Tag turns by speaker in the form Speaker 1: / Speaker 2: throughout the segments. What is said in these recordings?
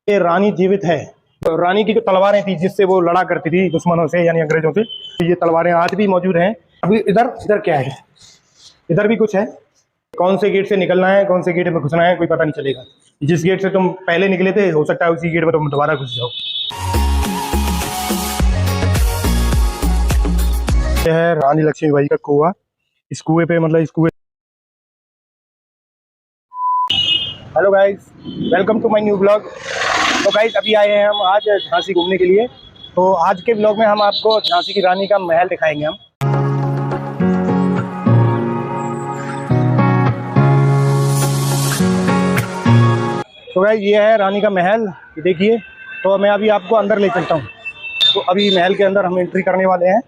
Speaker 1: ये रानी जीवित है। तो रानी की जो तलवारें थी जिससे वो लड़ा करती थी दुश्मनों से यानी अंग्रेजों से, तो ये तलवारें आज भी मौजूद हैं। अभी इधर इधर क्या है, इधर भी कुछ है। कौन से गेट से निकलना है, कौन से गेट में घुसना है, कोई पता नहीं चलेगा। जिस गेट से तुम पहले निकले थे हो सकता है उसी गेट में तुम दोबारा घुस जाओ। यह है रानी लक्ष्मीबाई का कुआं। इस कुएं पे मतलब इस कुएं hello guys, welcome to my new blog. तो गाइस अभी आए हैं हम आज झांसी घूमने के लिए। तो आज के ब्लॉग में हम आपको झांसी की रानी का महल दिखाएंगे हम। तो गाइस ये है रानी का महल, देखिए। तो मैं अभी आपको अंदर ले चलता हूँ। तो अभी महल के अंदर हम एंट्री करने वाले हैं।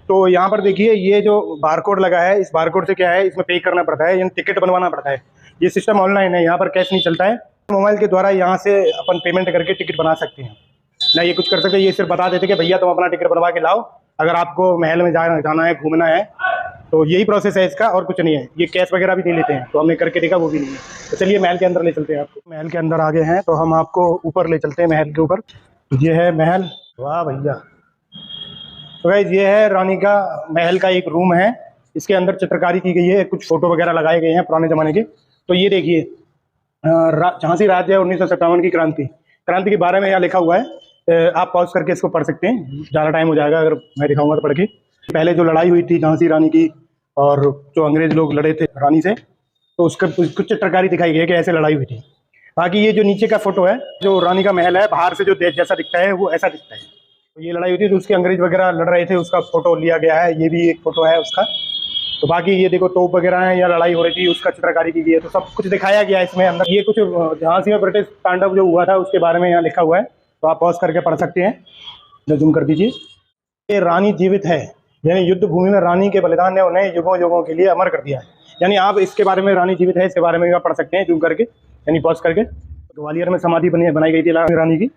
Speaker 1: तो यहाँ पर देखिए ये जो बारकोड लगा है, इस बारकोड से क्या है, इसमें पे करना पड़ता है, यानी टिकट बनवाना पड़ता है। ये सिस्टम ऑनलाइन है, यहाँ पर कैश नहीं चलता है। मोबाइल के द्वारा यहाँ से अपन पेमेंट करके टिकट बना सकते हैं ना, ये कुछ कर सकते हैं। ये सिर्फ बता देते कि भैया तुम अपना टिकट बनवा के लाओ, अगर आपको महल में जाना है, घूमना है। तो यही प्रोसेस है इसका, और कुछ नहीं है। ये कैश वगैरह भी नहीं लेते हैं, तो हमने करके देखा वो भी नहीं है। तो चलिए महल के अंदर ले चलते हैं आपको। महल के अंदर आ गए हैं, तो हम आपको ऊपर ले चलते हैं, महल के ऊपर। ये है महल। वाह भैया। तो गाइस ये है रानी का महल का एक रूम है। इसके अंदर चित्रकारी की गई है, कुछ फोटो वगैरह लगाए गए हैं पुराने ज़माने के। तो ये देखिए झांसी राज्य 1957 की क्रांति के बारे में यहाँ लिखा हुआ है। आप पॉज करके इसको पढ़ सकते हैं, ज़्यादा टाइम हो जाएगा अगर मैं दिखाऊंगा तो पढ़ के। पहले जो लड़ाई हुई थी झांसी रानी की, और जो अंग्रेज लोग लड़े थे रानी से, तो उसका कुछ चित्रकारी दिखाई गई है कि ऐसे लड़ाई हुई थी। बाकी ये जो नीचे का फोटो है, जो रानी का महल है, बाहर से जो देश जैसा दिखता है वो ऐसा दिखता है। तो ये लड़ाई हुई थी तो उसके अंग्रेज वगैरह लड़ रहे थे, उसका फोटो लिया गया है। ये भी एक फोटो है उसका। तो बाकी ये देखो तोप वगैरह है, या लड़ाई हो रही थी उसका चित्रकारी की गई है। तो सब कुछ दिखाया गया है इसमें अंदर। ये कुछ झांसी में ब्रिटिश तांडव जो हुआ था उसके बारे में यहाँ लिखा हुआ है, तो आप पॉज करके पढ़ सकते हैं। जूम कर दीजिए। ये रानी जीवित है, यानी युद्ध भूमि में रानी के बलिदान ने उन्हें युगों युगों के लिए अमर कर दिया है। यानी आप इसके बारे में, रानी जीवित है, इसके बारे में भी आप पढ़ सकते हैं जूम करके, यानी पॉज करके। ग्वालियर में समाधि बनाई गई थी रानी की,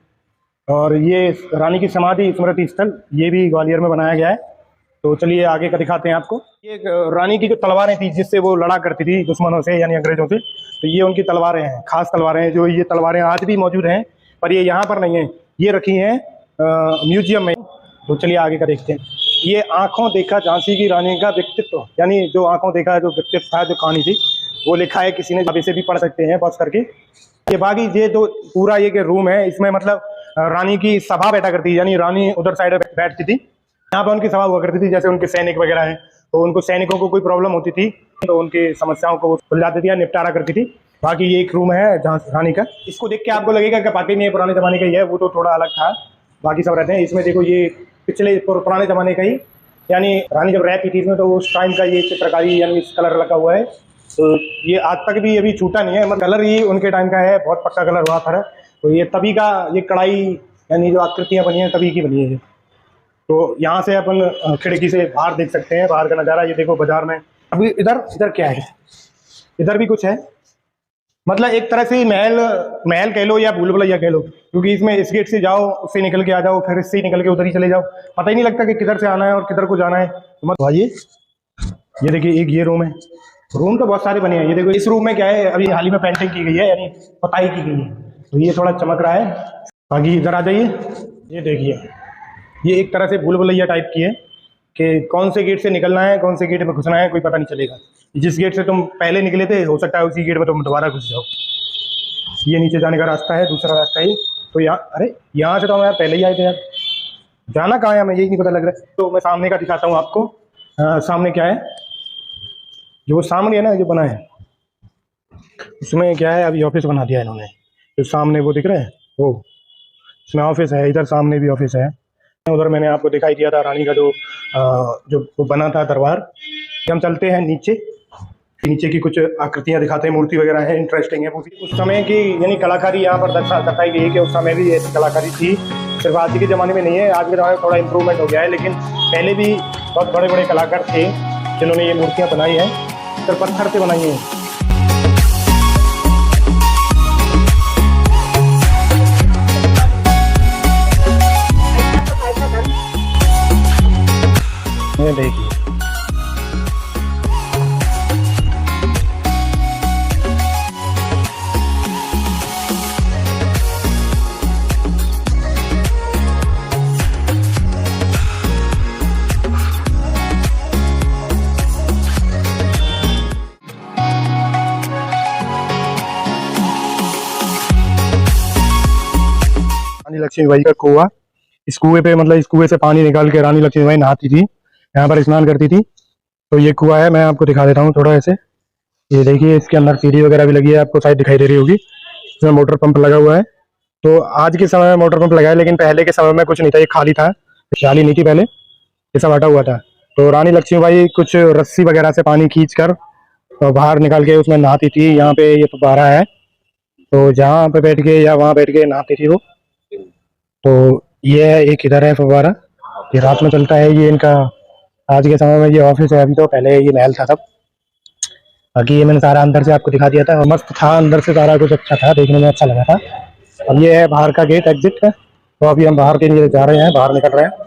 Speaker 1: और ये रानी की समाधि स्मृति स्थल ये भी ग्वालियर में बनाया गया है। तो चलिए आगे का दिखाते हैं आपको। ये रानी की जो तलवारें थी जिससे वो लड़ा करती थी दुश्मनों से यानी अंग्रेजों से, तो ये उनकी तलवारें हैं, खास तलवारें हैं। जो ये तलवारें आज भी मौजूद हैं, पर ये यहाँ पर नहीं है, ये रखी हैं म्यूजियम में। तो चलिए आगे का देखते हैं। ये आंखों देखा झांसी की रानी का व्यक्तित्व, यानी जो आंखों देखा जो व्यक्तित्व था, जो कहानी थी, वो लिखा है किसी ने। आप इसे भी पढ़ सकते हैं पॉज करके। ये बाकी ये जो पूरा ये रूम है, इसमें मतलब रानी की सभा बैठा करती थी, यानी रानी उधर साइड बैठती थी, यहाँ पर उनकी सभा हुआ करती थी। जैसे उनके सैनिक वगैरह हैं, तो उनको सैनिकों को कोई प्रॉब्लम होती थी तो उनकी समस्याओं को सुलझाती थी या निपटारा करती थी। बाकी ये एक रूम है रानी का। इसको देख के आपको लगेगा कि पार्टी नहीं पुराने ज़माने का ही है, वो तो थोड़ा अलग था, बाकी सब रहते हैं। इसमें देखो ये पिछले पुराने ज़माने का ही, यानी रानी जब रहती थी इसमें, तो उस टाइम का ये चित्रकारी यानी कलर लगा हुआ है। तो ये आज तक भी अभी छूटा नहीं है, मतलब कलर ही उनके टाइम का है, बहुत पक्का कलर हुआ था। तो ये तभी का ये कढ़ाई यानी जो आकृतियाँ बनी हैं तभी की बनी है। तो यहाँ से अपन खिड़की से बाहर देख सकते हैं, बाहर का नज़ारा। ये देखो बाजार में। अभी इधर इधर क्या है, इधर भी कुछ है। मतलब एक तरह से महल कह लो या भूल भुलैया कह लो, क्योंकि इसमें इस गेट से जाओ, उससे निकल के आ जाओ, फिर इससे निकल के उधर ही चले जाओ, पता ही नहीं लगता कि किधर से आना है और किधर को जाना है। तो मत भाइए, ये देखिए एक ये रूम है। रूम तो बहुत सारे बने हैं। ये देखो इस रूम में क्या है, अभी हाल ही में पेंटिंग की गई है, यानी पुताई की गई है, तो ये थोड़ा चमक रहा है। बाकी इधर आ जाइए। ये देखिए ये एक तरह से भूल भुलैया टाइप की है कि कौन से गेट से निकलना है, कौन से गेट में घुसना है, कोई पता नहीं चलेगा। जिस गेट से तुम पहले निकले थे हो सकता है उसी गेट में तुम दोबारा घुस जाओ। ये नीचे जाने का रास्ता है, दूसरा रास्ता है। तो यहाँ, अरे यहाँ से तो हम यार पहले ही आए थे यार, जाना कहाँ है हमें यही नहीं पता लग रहा है। तो मैं सामने का दिखाता हूँ आपको। सामने क्या है, जो सामने है ना जो बना है, उसमें क्या है, अभी ऑफिस बना दिया इन्होंने। जो सामने वो दिख रहा है, वो इसमें ऑफिस है। इधर सामने भी ऑफिस है। उधर मैंने आपको दिखाई दिया था रानी का जो वो बना था दरबार। हम चलते हैं नीचे। नीचे की कुछ आकृतियां दिखाते हैं, मूर्ति वगैरह है, इंटरेस्टिंग है वो भी। उस समय की यानी कलाकारी यहाँ पर दर्शाई गई है कि उस समय भी ऐसी कलाकारी थी, सिर्फ आज के ज़माने में नहीं है। आज के ज़माने में थोड़ा इम्प्रूवमेंट हो गया है, लेकिन पहले भी बहुत बड़े बड़े कलाकार थे जिन्होंने ये मूर्तियाँ बनाई हैं, सिर्फ पत्थर से बनाई हैं। ये देखिए रानी लक्ष्मीबाई का कुआं। इस कुएं पे मतलब इस कुएं से पानी निकाल के रानी लक्ष्मीबाई नहाती थी, यहाँ पर स्नान करती थी। तो ये कुआं है, मैं आपको दिखा देता हूँ थोड़ा ऐसे। ये देखिए इसके अंदर सीढ़ी वगैरह भी लगी है, आपको शायद दिखाई दे रही होगी। इसमें मोटर पंप लगा हुआ है। तो आज के समय में मोटर पंप लगा है, लेकिन पहले के समय में कुछ नहीं था, ये खाली था, जाली नहीं थी पहले, ये सब हटा हुआ था। तो रानी लक्ष्मीबाई कुछ रस्सी वगैरह से पानी खींच कर और बाहर निकाल के उसमें नहाती थी। यहाँ पे ये फव्वारा है, तो जहाँ पे बैठ के या वहाँ बैठ के नहाती थी वो। तो ये है, एक इधर है फव्वारा, ये रात में चलता है। ये इनका आज के समय में ये ऑफिस है, अभी तो पहले ये महल था सब। बाकी ये मैंने सारा अंदर से आपको दिखा दिया था, मस्त था अंदर से, सारा कुछ अच्छा था, देखने में अच्छा लगा था। अब ये है बाहर का गेट, एग्जिट है। तो अभी हम बाहर के लिए जा रहे हैं, बाहर निकल रहे हैं।